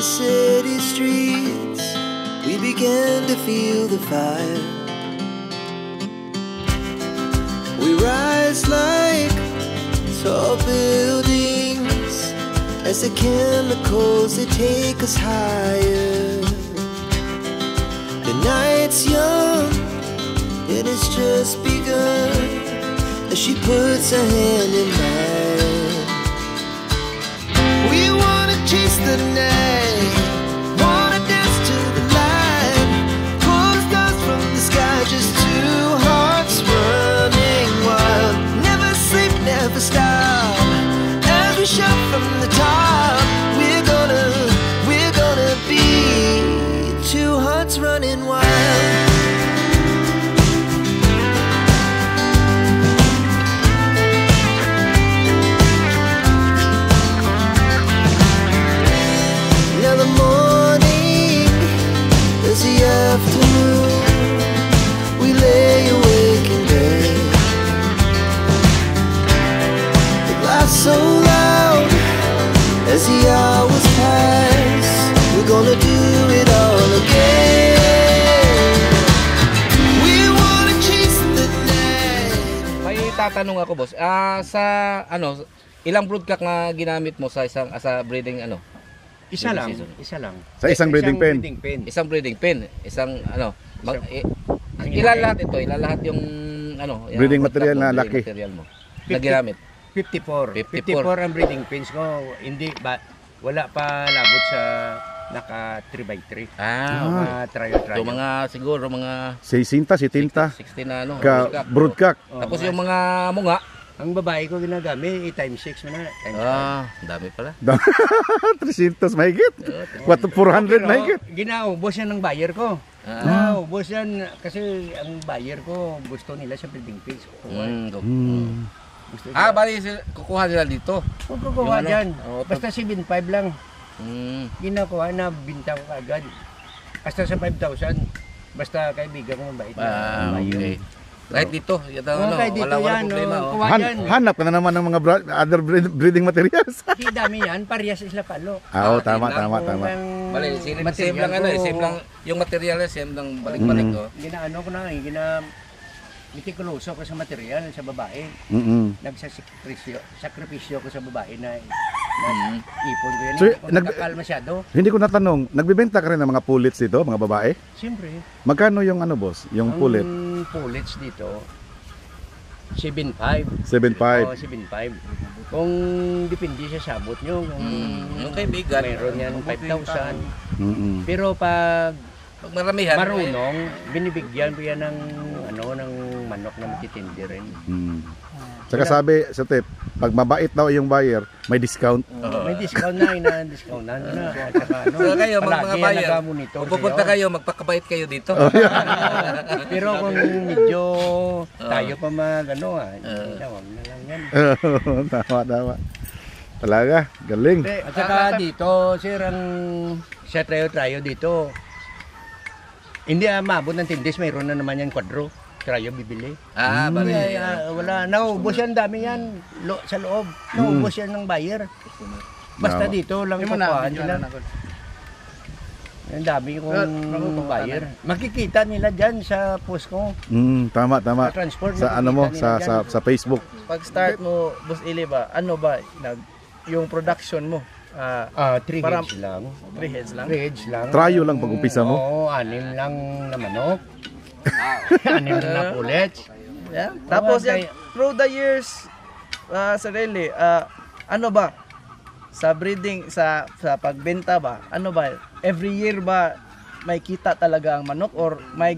the city streets, we began to feel the fire. We rise like tall buildings as the chemicals they take us higher. The night's young, it has just begun as she puts her hand in mine. We wanna chase the night, wanna dance to the light, pull the stars from the sky, just two hearts running wild. Never sleep, never stop, as we shout from the top. We're gonna be two hearts running wild. Now the morning is the afternoon, we lay awake in bed. The laughs so loud as the hours pass, we're gonna do it all again. We wanna chase the night. May tatanong ako, boss. Sa ano, ilang broodcock na ginamit mo sa isang breeding ano? Isa lang, season? isa lang. Sa isang breeding pen? Isang breeding pen, isang ano, Ang ilan lahat ito? Ilan lahat yung ano, yung Breeding broodcock material mo, na breeding laki? material mo na ginamit? 54. 54. 54 ang breeding pins ko. Hindi ba wala pa labot sa naka 3x3. Mga trial. So mga siguro mga 60, 70 60 na ano, broodcock. Tapos yung mga munga, Ang babae ko ginagamit, 8x6 mo na. dami pala. 300 mahigit. 400 mahigit. Ginaubos yan ng buyer ko. Naubos yan kasi ang buyer ko gusto nila sa breeding pins. Bali kukuha nila dito. Kung kukuha Yung ano? dyan, Oo, basta 7.5 lang. Ginakuha na, binta ko agad. Basta sa 5,000. Basta kaibigan ko mabait na. Okay. Kahit dito, Kahit dito wala yan, problema. kuha yan. Hanap ka na naman ng mga other breeding materials. Hindi dami yan, parehas sila palo. Tama. Bali, same lang ano, same lang yung material, same lang balik-balik ko. Ginaano ko na, mitikuloso ko sa material sa babae. Nagsasakripisyo ko sa babae na ipon ko yan. So, Hindi ko nakakal masyado. Hindi ko natanong, nagbibenta ka rin ng mga pullets dito, mga babae? Siyempre. Magkano yung ano, boss? Yung pullet? Ang pullets dito, 7.5. 7.5. 7.5. Kung depende sa sabot nyo, kung Yung kaibigan, mayroon yan 5,000. Pero pag maramihan, marunong, binibigyan ko yan ng ng manok na matitindi rin. Tsaka sabi sa tip, pag mabait daw yung buyer, may discount. May discount na, discount na. At saka, So kayo, mga buyer, nag-monitor kung pupunta kayo, magpakabait kayo dito. Pero kung medyo tayo pa wag na lang yan. Tama. Talaga, galing. At saka dito, sir, sa trayo dito, hindi maabot ng tindis, mayroon na naman yan kwadro. Trayo bibili. Bali. Wala, naubos yan, dami yan sa loob. Naubos yan ng buyer. Basta dito lang kukuhaan sila. Ang dami kong buyer. Makikita nila dyan sa post ko. Tama. Sa transport, Sa ano mo, makikita nila sa Facebook. Pag start mo, Boss Ili ba, ano ba, yung production mo? 3 heads lang. 3 heads lang? 3 heads lang. Trayo lang pag umpisa mo? Oo, 6 lang na manok. 6 na pullets. Yeah. Tapos yan, through the years, sarili, ano ba, sa breeding, sa pagbenta ba, ano ba, every year ba, may kita talaga ang manok or may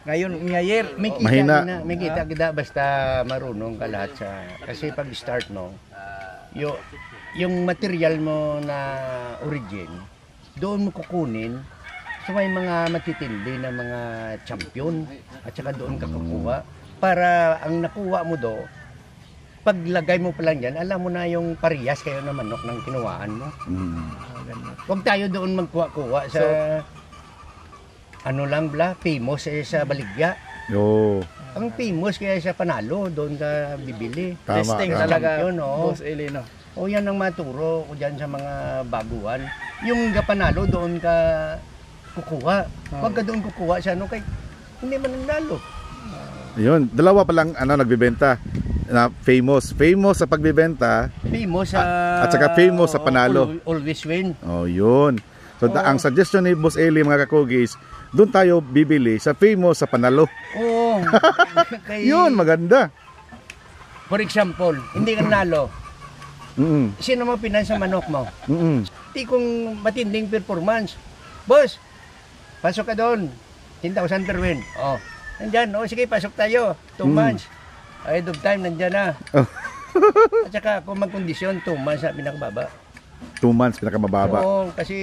ngayon, may kita Mahina. May kita basta marunong ka lahat sa, kasi pag start mo, yung material mo na origin, doon mo kukunin sa may mga matitindi na mga champion at saka doon ka kukuha para ang nakuha mo do, paglagay mo pa lang yan, alam mo na yung parehas kayo na manok ng kinuhaan mo. Huwag tayo doon magkuha-kuha sa famous sa Baligya. Ang famous kaya sa Panalo, doon ka bibili. Tama. Testing Tama. talaga, Yun, oo. Boss Eli, no? O yan ang maturo ko dyan sa mga baguhan. Yung kapanalo doon ka kukuha. Huwag ka doon kukuha sa ano kay hindi man nanalo. Yun, dalawa pa lang nagbebenta na famous sa pagbebenta Famous sa at saka famous sa panalo. Always win. Oh, yun. So ang suggestion ni Boss Eli mga kakugis, doon tayo bibili sa famous sa panalo. Oo. Yun, maganda. For example, hindi ka nanalo. Mm. Sino mo pinansa manok mo? Mm. Di kung matinding performance. Boss, pasok ka doon. 10,000 per win. Oh. Nandyan, sige, pasok tayo. 2 months. Ahead of time, nandyan na. Oh. At saka, kung magkondisyon, 2 months na pinakababa. 2 months pinakamababa. Oo, kasi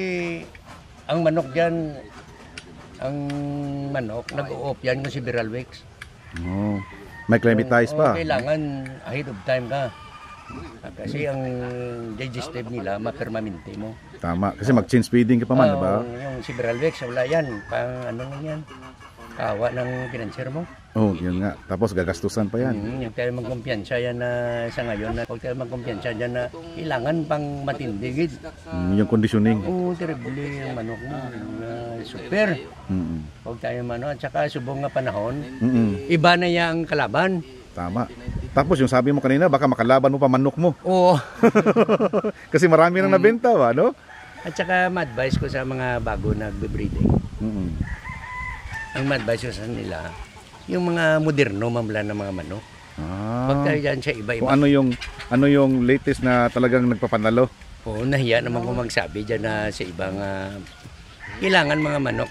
ang manok dyan, nag-o-off yan kung si Viral Weeks. Oh. May climatize pa. Kailangan ahead of time ka. Kasi ang digestive nila, ma-permanente mo. Tama. Kasi mag-change feeding ka pa man, diba? Yung si Viral Weeks, wala yan. Pang ano lang yan. Kawa ng financier mo. Oh, yun nga. Tapos gagastusan pa yan. Yung tayo magkumpiyansa yan na sa ngayon, na huwag tayo magkumpiyansa dyan na kailangan pang matindigid. Yung conditioning. Oo, terrible yung manok mo. Super. Huwag tayo at saka subong nga panahon, iba na yung kalaban. Tama. Tapos yung sabi mo kanina, baka makalaban mo pa manok mo. Oo. Kasi marami nang nabenta ba, no? At saka ma-advise ko sa mga bago nagbe-breeding. Ang ma-advise ko sa nila, yung mga moderno mamla ng mga manok. Huwag tayo dyan sa iba-iba. Kung ano yung latest na talagang nagpapanalo. Oo, nahiya naman ko magsabi dyan na sa ibang kailangan mga manok.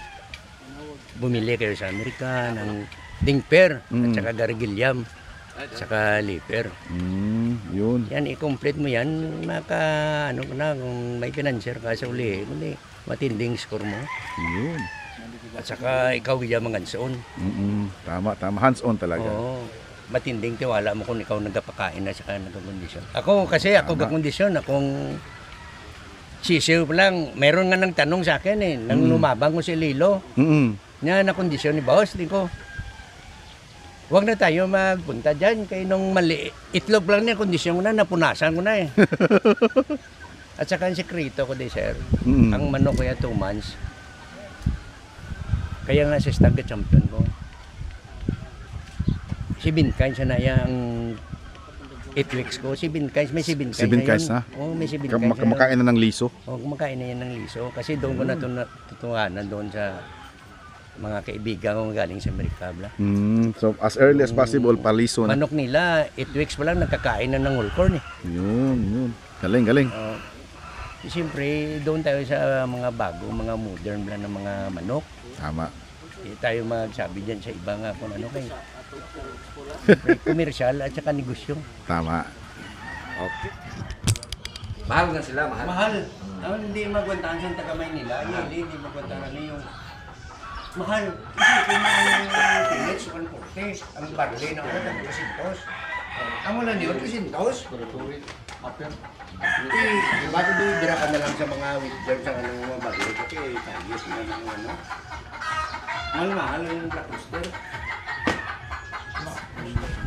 Bumili kayo sa Amerika ng dingper at saka gargiliam at saka liper. Yun. Yan, i-complete mo yan, kung may financier ka sa uli, matinding score mo. Yun. At saka ikaw yung mga hands-on. Tama. Hands-on talaga. Oo. Matinding tiwala mo kung ikaw nagpapakain na saka nagkakondisyon. Ako kakondisyon, akong sisiw pa lang. Meron nga nang tanong sa akin nang lumabang ko si Lilo. Niya na kondisyon ni boss, di ko. Huwag na tayo magpunta dyan. Kaya nung itlog lang niya, kondisyon ko na, napunasan ko na At saka ang sekreto ko sir, ang manok ko 2 months. Kaya nga sa stag champion ko. Si Binkain siya na yung 8 weeks ko. Si Binkain, may si Binkain na? Oo, may si Binkain Kumakain na ng liso? Oo, kumakain na yan ng liso. Kasi doon ko natutuhanan doon sa mga kaibigan ko galing sa Amerika. So as early as possible, paliso na. Manok nila, 8 weeks pa lang nagkakain na ng whole corn Yun. Galing. Siyempre, doon tayo sa mga bago, mga modern lang ng mga manok. Tama. Hindi tayo magsabi dyan sa iba nga kung ano kayo. Siyempre, komersyal at saka negosyo. Tama. Okay. Mahal na sila, mahal. Mahal. Hindi magwantahan sa taga Maynila. Hindi magwantahan yung mahal. Isipin mo yung pillets, 140. Ang barley na ulit, 200. Ang wala niyo, 200. Bakit dira ka na lang sa mga wither sa mga barley? Kasi tagis na ng ano. Mahal yung Black Rooster.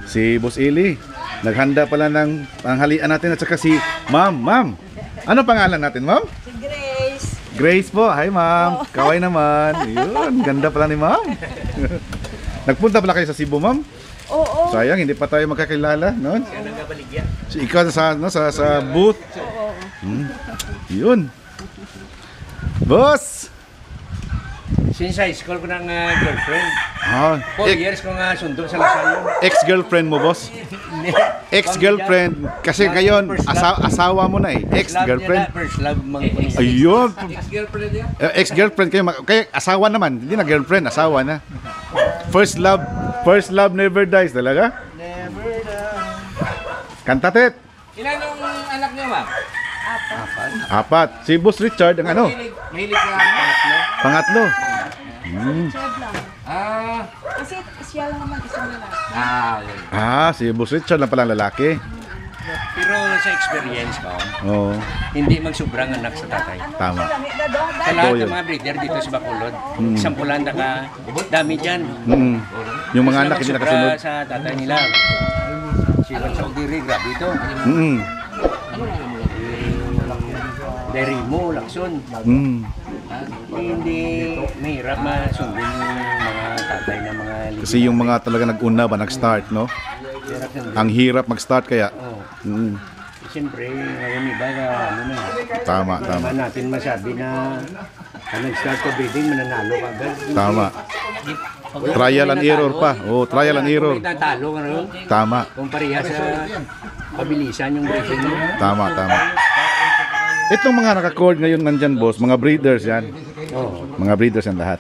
Si Boss Eli, naghanda pala ng panghalian natin at saka si Ma'am. Ano pangalan natin, Ma'am? Si Grace. Grace po. Hi, Ma'am. Kaway naman. Yun, ganda pala ni Ma'am. Nagpunta pala kayo sa Cebu, Ma'am? Oo. Sayang, hindi pa tayo magkakilala, no? Kaya nagkabaligyan. Si ikaw sa booth. Oo. Yun. Boss! Since high school ko ng girlfriend. 4 years ko nga sundo sa Lasal. Ex-girlfriend mo, boss? Ex-girlfriend. Kasi ngayon, asawa mo na eh. Ex-girlfriend. First love mang Ayun. Ex-girlfriend niya? Ex-girlfriend kayo. Kaya asawa naman. Hindi na girlfriend, asawa na. First love never dies talaga. Never done. Kantatet. Ilan yung anak niyo, ma'am? 4. Si Boss Richard, ang ano? Mahilig ka Pangatlo. Chad lang. Kasi siya lang naman isang lalaki. Yun. Si Boss Richard lang palang lalaki. Pero sa experience ko, Oo. hindi magsobrang anak sa tatay. Tama. Sa lahat yun. ng mga breeder dito sa Bacolod, sampulan na dami dyan. Yung mga anak hindi Sobra nakasunod. sa tatay nila. Si Juan Saudiri, grabe ito. dairy mo, lakson. Mm. Hindi mahirap masundin yung mga tatay na mga Kasi yung mga talaga nag-una ba, nag-start, no? hirap sundin. Ang hirap mag-start kaya. Oo. Mm. Siyempre, ngayon iba na ano na. Tama, Tama tama. natin masabi na pag nag-start ka breeding, mananalo ka agad. Tama. Trial and error pa. Oh, trial and error. Kung natalo ka rin, Tama. kung pareha sa pabilisan yung breeding mo. Tama, tama. Itong mga naka-cord ngayon nandyan, boss, mga breeders yan. Oo. Mga breeders yan lahat.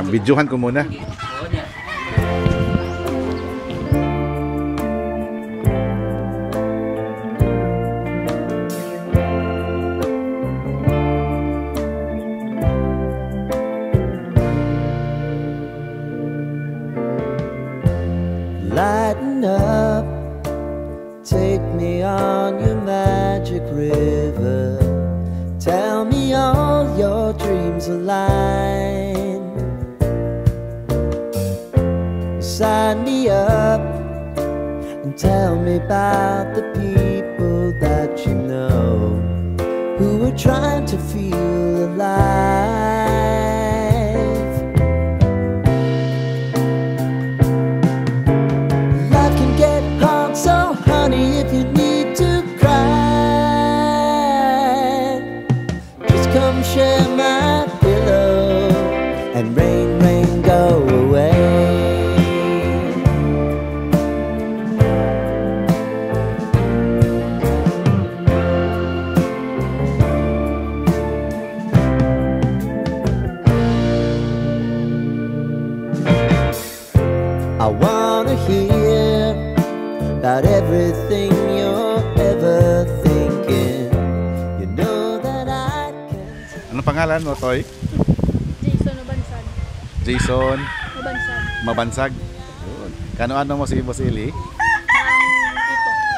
Videohan ko muna. Lighten up, take me on your magic river. Tell me all your dreams align. Sign me up and tell me about the people that you know who are trying to feel alive. Life can get hard, so honey, if you need to cry, just come share my pillow and rain, rain, go away. I wanna hear about everything you're ever thinking. You know that I can. Anong pangalan mo, Toy? Jason Mabansag. Jason Mabansag. Mabansag. Yun. Kano-ano mo si Boss Eli? Ito.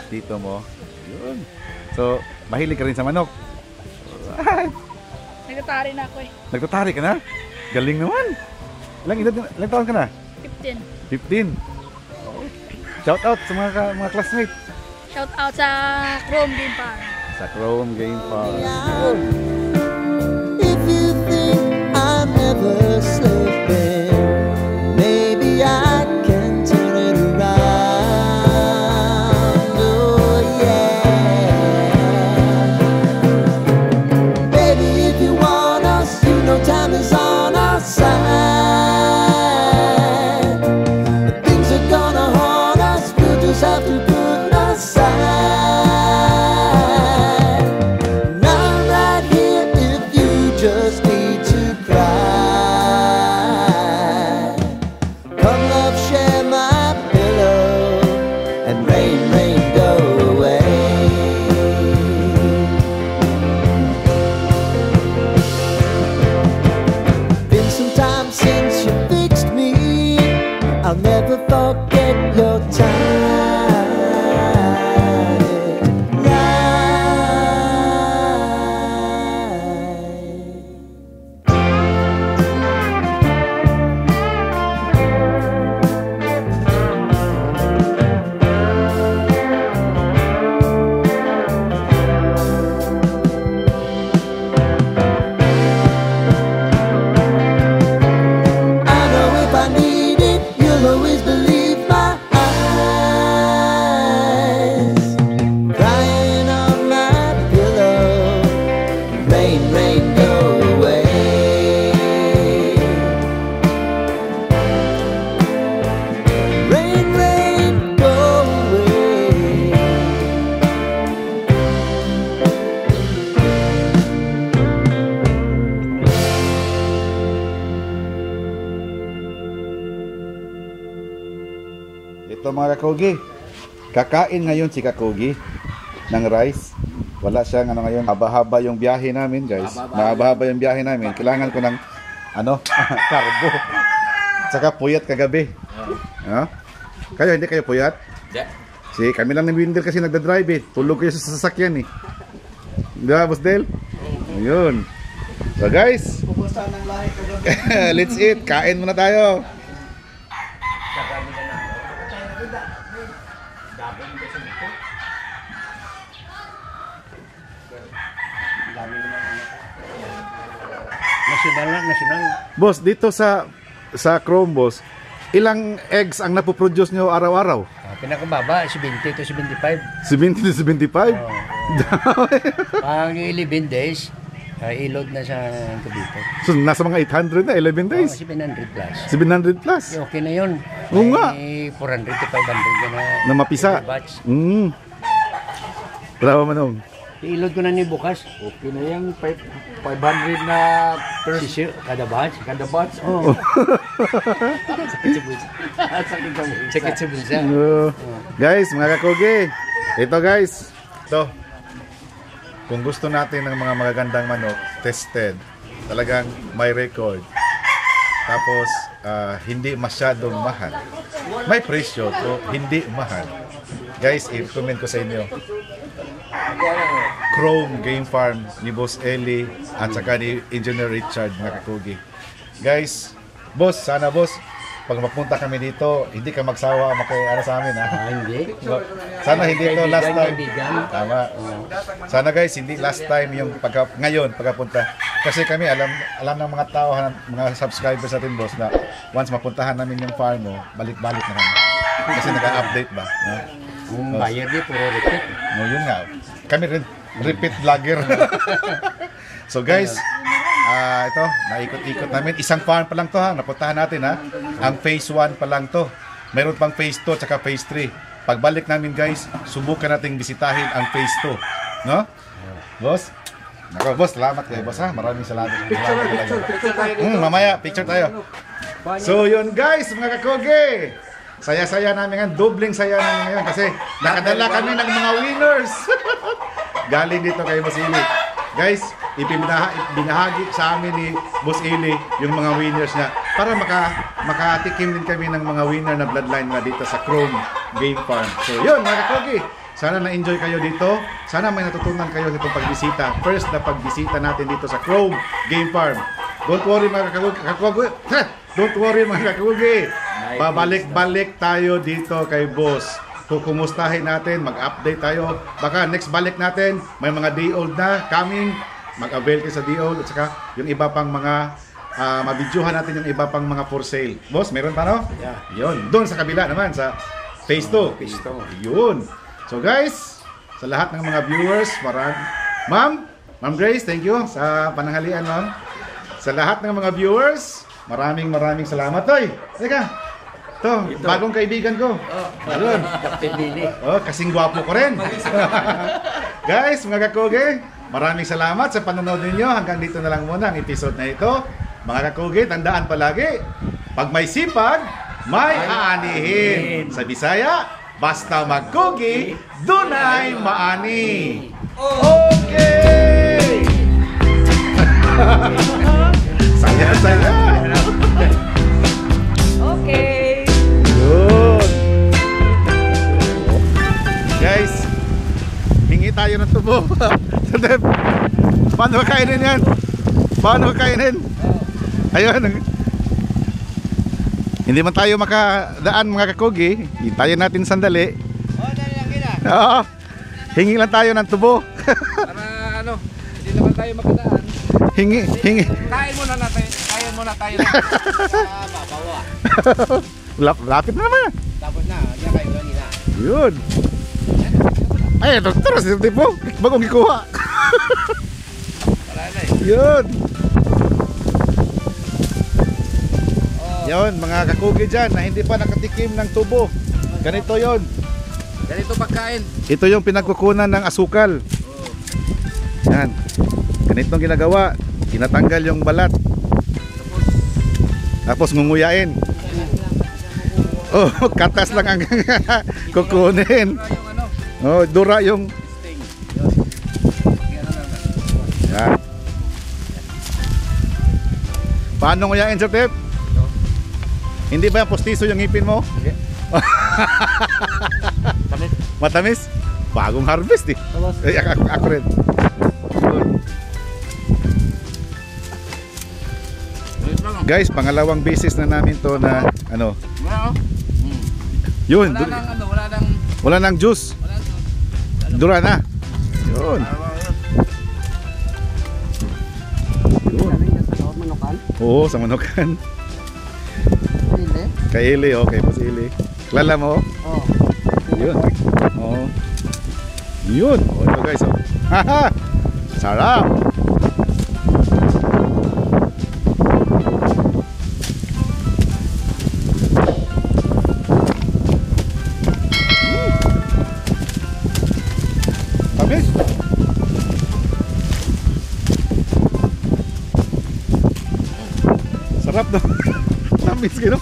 Tito mo. Yun. So, mahilig ka rin sa manok. Alright. Nagtatari na ako eh. Nagtatari ka na? Galing naman. Ilang taon ka na? 15. 15. Shout out sa mga classmates Shout out sa Chrome Game Park. sa Chrome Game Park. If you think I'm never slipping, maybe I can turn it around. Oh yeah. Baby, if you want us, you know time is on our side. Things are gonna haunt us, we'll just have to put aside. Now I'm right here if you just need to cry. Come love, share my pillow and rain, rain, go away. Been some time since you fixed me. I'll never forget your time. I know if I need it, you'll always believe my eyes. Crying on my pillow, rain, rain, go away. Rain, rain, go away. Ito mga kakugi. Kakain ngayon si kakugi ng rice. Wala siyang ano ngayon. Haba-haba yung biyahe namin, guys. Mahaba-haba yung biyahe namin. Kailangan ko ng ano, carbo. Saka puyat kagabi. Ha? Kayo hindi kayo puyat? Si kami lang ni Windel kasi nagda-drive eh. Tulog kayo sa sasakyan eh. Di ba, Boss Del? Ayun. So guys, let's eat. Kain muna tayo. Dami national. Boss, dito sa Chrome, boss, ilang eggs ang napoproduce nyo araw-araw? Pinakababa, 70 to 75. 70 to 75? Oh. Pang 11 days, ilog na sa Cavite. So, nasa mga 800 na, 11 days? 700 plus. 700 plus? Okay na yun. Oo nga. May 400 to 500 na Na mapisa? batch. Bravo, Manong. Ilog ko na ni bukas. Okay na yung 500 na per Sisyo, kada batch. kada batch. Oh. Sakit sa bulsa. Guys, mga kakugi, ito guys, ito, kung gusto natin ng mga magagandang manok, tested, talagang may record, tapos hindi masyadong mahal, may presyo, so hindi mahal. Guys, i-recommend ko sa inyo, Chrome Game Farm ni Boss Eli at saka ni Engineer Richard, mga kakugi. Guys, boss, sana boss, pag mapunta kami dito, hindi ka magsawa ano sa amin, ha? Hindi. Sana hindi ito last time. Kaibigan. Tama. Sana guys, hindi last time yung ngayon pagkapunta. Kasi kami alam ng mga tao, mga subscribers natin, boss, na once mapuntahan namin yung farm mo, balik-balik na kami. Kasi nag-update ba? No? Yung buyer di puro repeat. No, yun nga. Kami rin repeat vlogger. So guys, ito, naikot-ikot namin. Isang farm pa lang to, ha. Napuntahan natin, ha. Ang phase 1 pa lang to. Meron pang phase 2 at saka phase 3. Pagbalik namin, guys, subukan nating bisitahin ang phase 2. No? Boss? Nako, boss, salamat kayo, boss, ha. Maraming salamat. Picture tayo. Mamaya, picture tayo. So yun, guys, mga kakoge. Saya-saya namin ngayon, dobling saya namin ngayon kasi nakadala kami ng mga winners. Galing dito kay Boss Eli. Guys, ibinahagi sa amin ni Boss Eli yung mga winners niya para makatikim din kami ng mga winner na bloodline na dito sa Chrome Game Farm. So yun, mga kakogi, sana na-enjoy kayo dito. Sana may natutunan kayo sa itong pagbisita. First na pagbisita natin dito sa Chrome Game Farm. Don't worry, mga kakogi. Don't worry, mga kakogi. Babalik-balik tayo dito kay Boss. Kukumustahin natin, mag-update tayo. Baka next balik natin, may mga day old na coming. Mag-avail kayo sa day old at saka yung iba pang mga mabidyohan natin yung iba pang mga for sale. Boss, meron pa, no? Yeah. Yun, doon sa kabila naman, sa phase 2. Phase 2. Yun. So guys, sa lahat ng mga viewers, Ma'am Grace, thank you sa pananghalian, ma'am. Sa lahat ng mga viewers, maraming salamat. Toy, teka. Ito, bagong kaibigan ko. Ayun. Captain Lili. Kasing gwapo ko rin. Guys, mga kakoge, maraming salamat sa panonood ninyo. Hanggang dito na lang muna ang episode na ito. Mga kakoge, tandaan palagi, pag may sipag, may aanihin. Sa Bisaya, basta magkogi, dunay maani. Okay! Saya. Okay. Yun. Guys, hingi tayo ng tubo. Paano kainin yan? Ayun. Hindi man tayo makadaan, mga kakogi. Hintayin natin sandali. Oo. Hingi lang tayo ng tubo. Para hindi naman tayo makadaan. Hingi. Kain muna tayo. Babawa. Lapit na naman. Tapos na, diyan kayo kanina. Yun. Ay, ito si tipo. Bagong gikuha. Wala na Yun. Yun, mga kakugi dyan na hindi pa nakatikim ng tubo. Ganito yon. Ganito pagkain. Ito yung pinagkukunan ng asukal. Yan. Ganitong ginagawa. Tinatanggal yung balat. Tapos ngunguyain. Oh, katas lang ang kukunin. Oh, dura yung. Yan. Paano nguyain, Sir Tep? Hindi ba yung postiso yung ngipin mo? Matamis? Bagong harvest eh. Ako rin. Guys, pangalawang beses na namin to na yun. Wala nang juice. Dura na. Yun. Oo, sa Manukan. Hindi. Kay Ili, okay po si Ili. Kilala mo? Oh. Yun. Oo. Yun. O, ito guys. Oh. Haha! Sarap! Tamis! Sarap no? Tamis gino?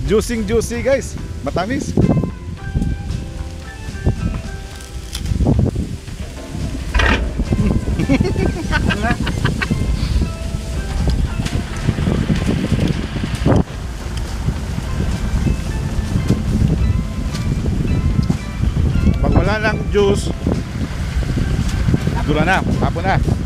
Juicy guys. Matamis. Pag wala ng juice, dura na, tapo na.